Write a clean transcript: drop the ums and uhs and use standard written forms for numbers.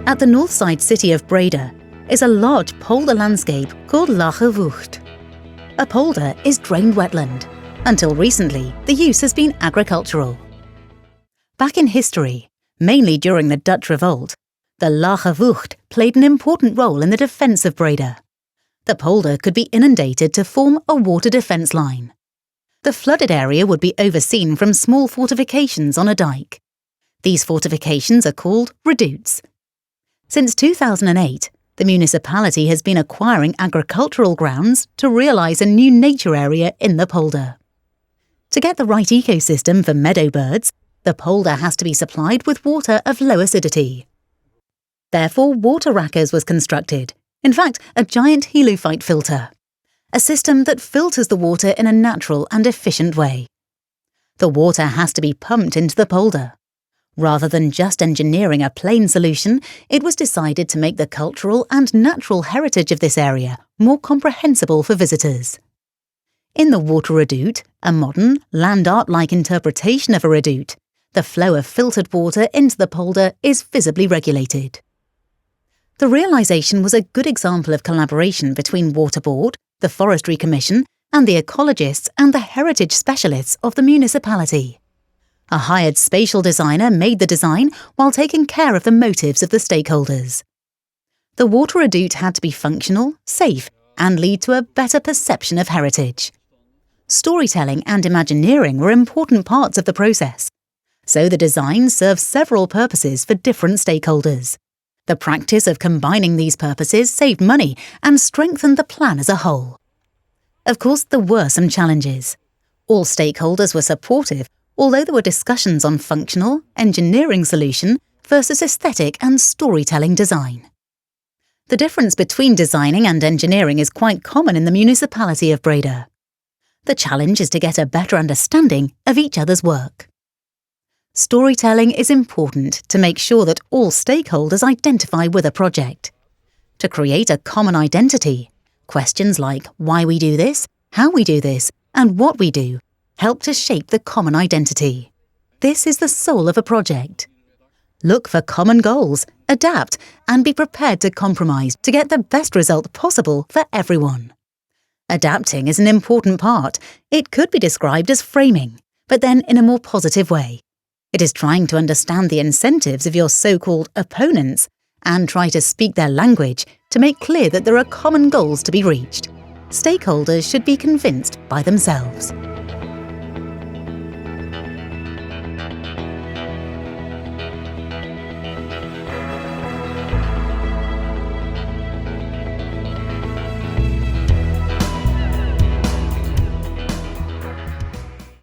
At the north side city of Breda is a large polder landscape called WaVE. A polder is drained wetland. Until recently, the use has been agricultural. Back in history, mainly during the Dutch Revolt, the WaVE played an important role in the defence of Breda. The polder could be inundated to form a water defence line. The flooded area would be overseen from small fortifications on a dike. These fortifications are called Redoutes. Since 2008, the municipality has been acquiring agricultural grounds to realise a new nature area in the polder. To get the right ecosystem for meadow birds, the polder has to be supplied with water of low acidity. Therefore, water rackers was constructed, in fact, a giant helophyte filter, a system that filters the water in a natural and efficient way. The water has to be pumped into the polder. Rather than just engineering a plain solution, it was decided to make the cultural and natural heritage of this area more comprehensible for visitors. In the water redoute, a modern, land art-like interpretation of a redoute, the flow of filtered water into the polder is visibly regulated. The realisation was a good example of collaboration between Water Board, the Forestry Commission, and the ecologists and the heritage specialists of the municipality. A hired spatial designer made the design while taking care of the motives of the stakeholders. The water redoute had to be functional, safe, and lead to a better perception of heritage. Storytelling and Imagineering were important parts of the process, so the design served several purposes for different stakeholders. The practice of combining these purposes saved money and strengthened the plan as a whole. Of course, there were some challenges. All stakeholders were supportive, although there were discussions on functional, engineering solution versus aesthetic and storytelling design. The difference between designing and engineering is quite common in the municipality of Breda. The challenge is to get a better understanding of each other's work. Storytelling is important to make sure that all stakeholders identify with a project. To create a common identity, questions like why we do this, how we do this, and what we do help to shape the common identity. This is the soul of a project. Look for common goals, adapt, and be prepared to compromise to get the best result possible for everyone. Adapting is an important part. It could be described as framing, but then in a more positive way. It is trying to understand the incentives of your so-called opponents and try to speak their language to make clear that there are common goals to be reached. Stakeholders should be convinced by themselves.